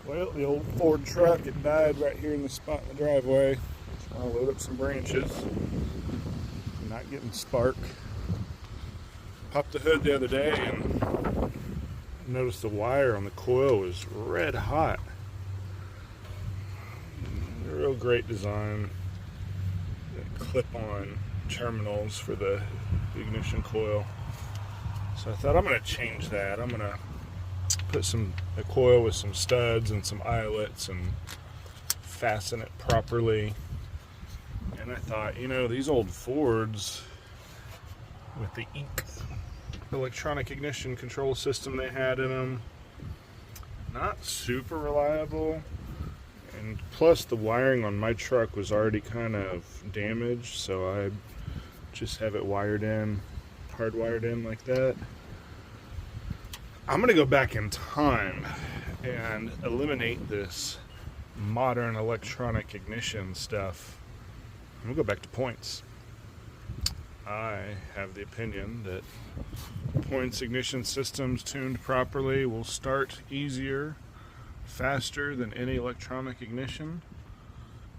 Well, the old Ford truck, it died right here in the spot in the driveway. I'll load up some branches. Not getting spark. Popped the hood the other day and noticed the wire on the coil was red hot. Real great design. Clip-on terminals for the ignition coil. So I thought I'm going to change that. I'm going to put a coil with some studs and some eyelets and fasten it properly. And I thought, you know, these old Fords with the electronic ignition control system they had in them, not super reliable. And plus the wiring on my truck was already kind of damaged, so I just have it wired in, hardwired in like that. I'm going to go back in time and eliminate this modern electronic ignition stuff. I'm going to go back to points. I have the opinion that points ignition systems tuned properly will start easier, faster than any electronic ignition,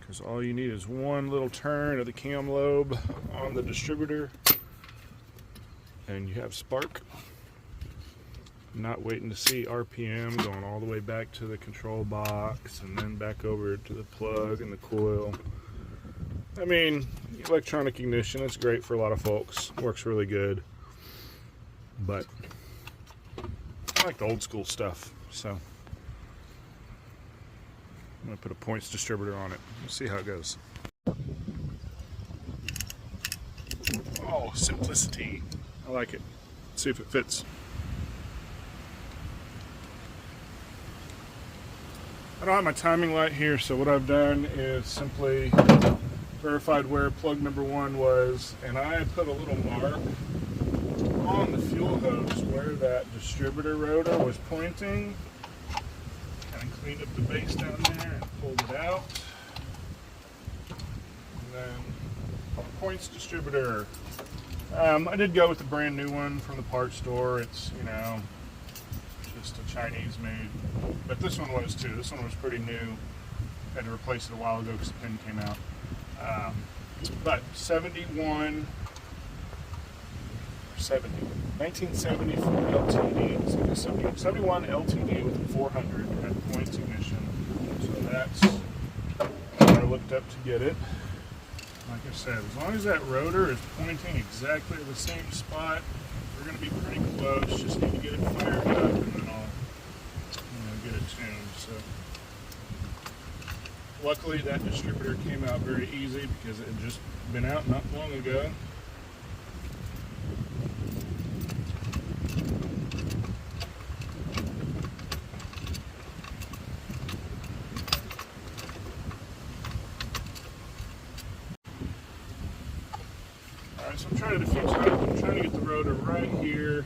because all you need is one little turn of the cam lobe on the distributor and you have spark. Not waiting to see RPM going all the way back to the control box and then back over to the plug and the coil. I mean, electronic ignition is great for a lot of folks, works really good, but I like the old school stuff, so I'm going to put a points distributor on it. We'll see how it goes. Oh, simplicity. I like it. Let's see if it fits. I don't have my timing light here, so what I've done is simply verified where plug number 1 was, and I had put a little mark on the fuel hose where that distributor rotor was pointing. Kind of cleaned up the base down there and pulled it out. And then points distributor. I did go with the brand new one from the parts store. It's, you know, just a Chinese made, but this one was too. This one was pretty new. Had to replace it a while ago because the pin came out. But 1970 Ford LTD, 71 LTD with a 400 had points ignition. So that's what I looked up to get it. Like I said, as long as that rotor is pointing exactly at the same spot, we're going to be pretty close. Just need to get it fired up and then I'll, get it tuned. So luckily that distributor came out very easy because it had just been out not long ago. Alright, so I'm trying to diffuse that. I'm trying to get the rotor right here.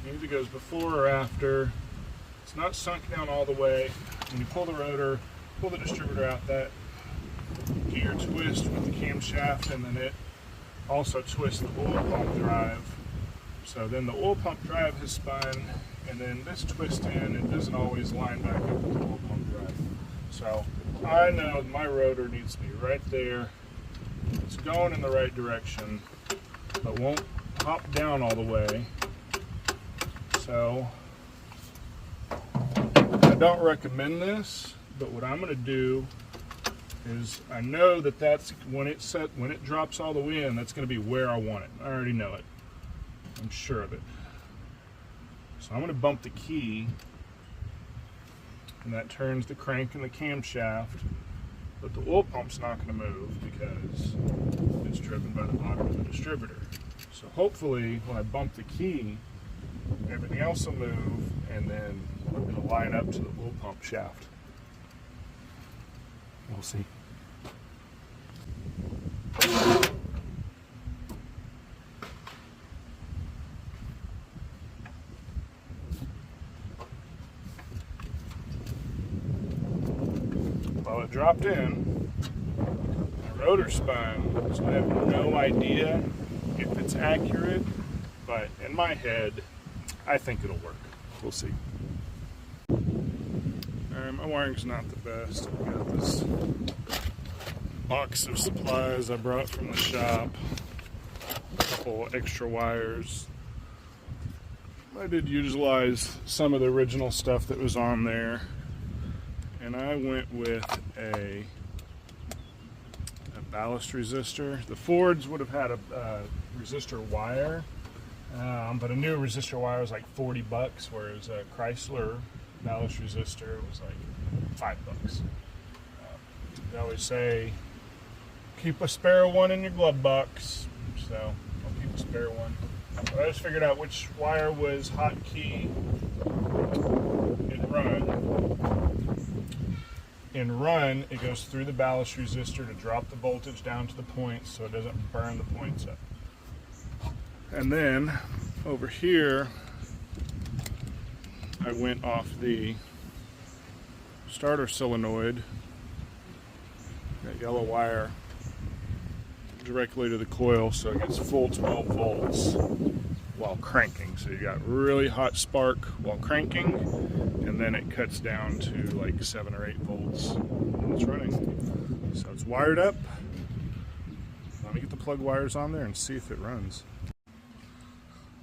It either goes before or after. It's not sunk down all the way. When you pull the rotor, pull the distributor out, that gear twist with the camshaft, and then it also twists the oil pump drive. So then the oil pump drive has spun, and then this twist in, it doesn't always line back up with the oil pump drive. So I know my rotor needs to be right there. It's going in the right direction, but won't hop down all the way. So I don't recommend this, but what I'm going to do is I know that that's when it drops all the way in, that's going to be where I want it. I already know it. I'm sure of it. So I'm going to bump the key, and that turns the crank and the camshaft, but the oil pump's not going to move because it's driven by the bottom of the distributor. So hopefully when I bump the key, everything else will move, and then it'll line up to the oil pump shaft. We'll see. Well, it dropped in. My rotor spun, so I have no idea if it's accurate, but in my head, I think it'll work. We'll see. Alright, my wiring's not the best. I've got this box of supplies I brought from the shop. A couple extra wires. I did utilize some of the original stuff that was on there. And I went with a ballast resistor. The Fords would have had a resistor wire, but a new resistor wire was like 40 bucks, whereas a Chrysler ballast resistor was like $5. They always say keep a spare one in your glove box, so I'll keep a spare one. But I just figured out which wire was hotkey in run. In run, it goes through the ballast resistor to drop the voltage down to the points so it doesn't burn the points up. And then over here, I went off the starter solenoid, that yellow wire, directly to the coil so it gets full 12 volts while cranking. So you got really hot spark while cranking, and then it cuts down to like 7 or 8 volts when it's running. So it's wired up. Let me get the plug wires on there and see if it runs.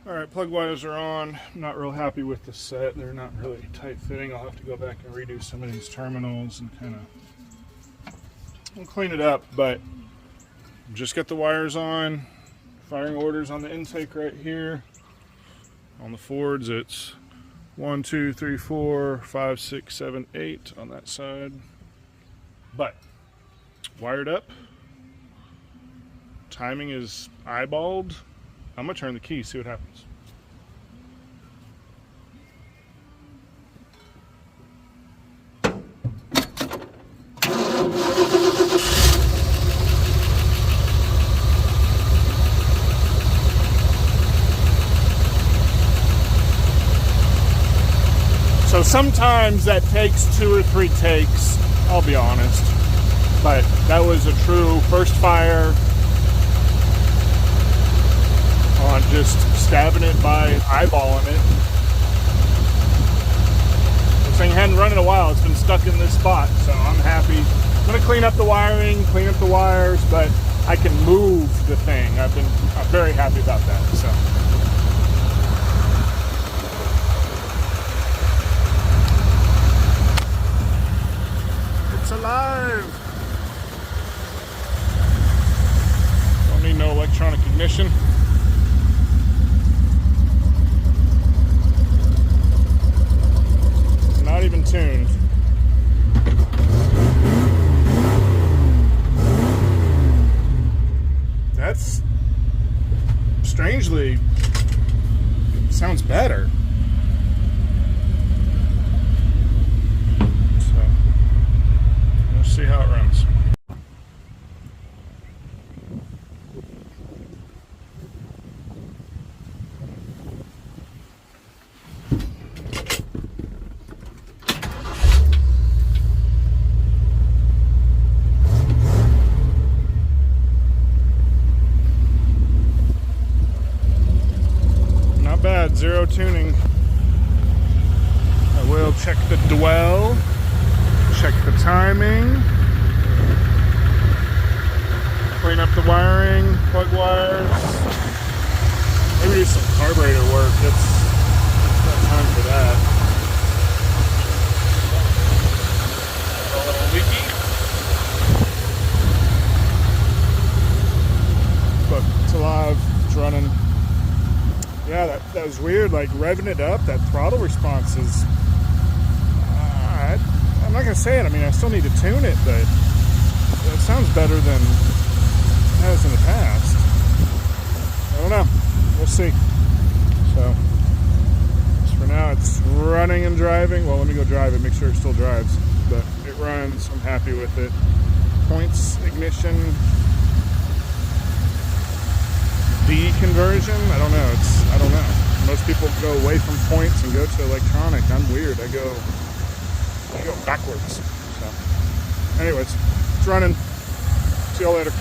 Alright, plug wires are on. I'm not real happy with the set. They're not really tight fitting. I'll have to go back and redo some of these terminals and kind of clean it up, but just got the wires on. Firing orders on the intake right here. On the Fords, it's 1, 2, 3, 4, 5, 6, 7, 8 on that side. But wired up. Timing is eyeballed. I'm gonna turn the key, see what happens. So sometimes that takes 2 or 3 takes, I'll be honest. But that was a true first fire on just stabbing it by eyeballing it. This thing hadn't run in a while, it's been stuck in this spot, so I'm happy. I'm gonna clean up the wiring, clean up the wires, but I can move the thing. I'm very happy about that. So. It's alive! Don't need no electronic ignition. Not even tuned. That's strangely sounds better. So we'll see how it runs. Bad, 0 tuning. I will check the dwell, check the timing, clean up the wiring, plug wires, maybe do some carburetor work. It's got time for that. A little leaky, but it's alive, it's running. Yeah, that was weird, like revving it up, that throttle response is, I'm not going to say it, I mean I still need to tune it, but it sounds better than it has in the past. I don't know, we'll see. So, for now it's running and driving. Well, let me go drive it, make sure it still drives, but it runs, I'm happy with it. Points, ignition, D conversion, I don't know. I don't know. Most people go away from points and go to electronic. I'm weird. I go backwards. So, anyways, it's running. See y'all later.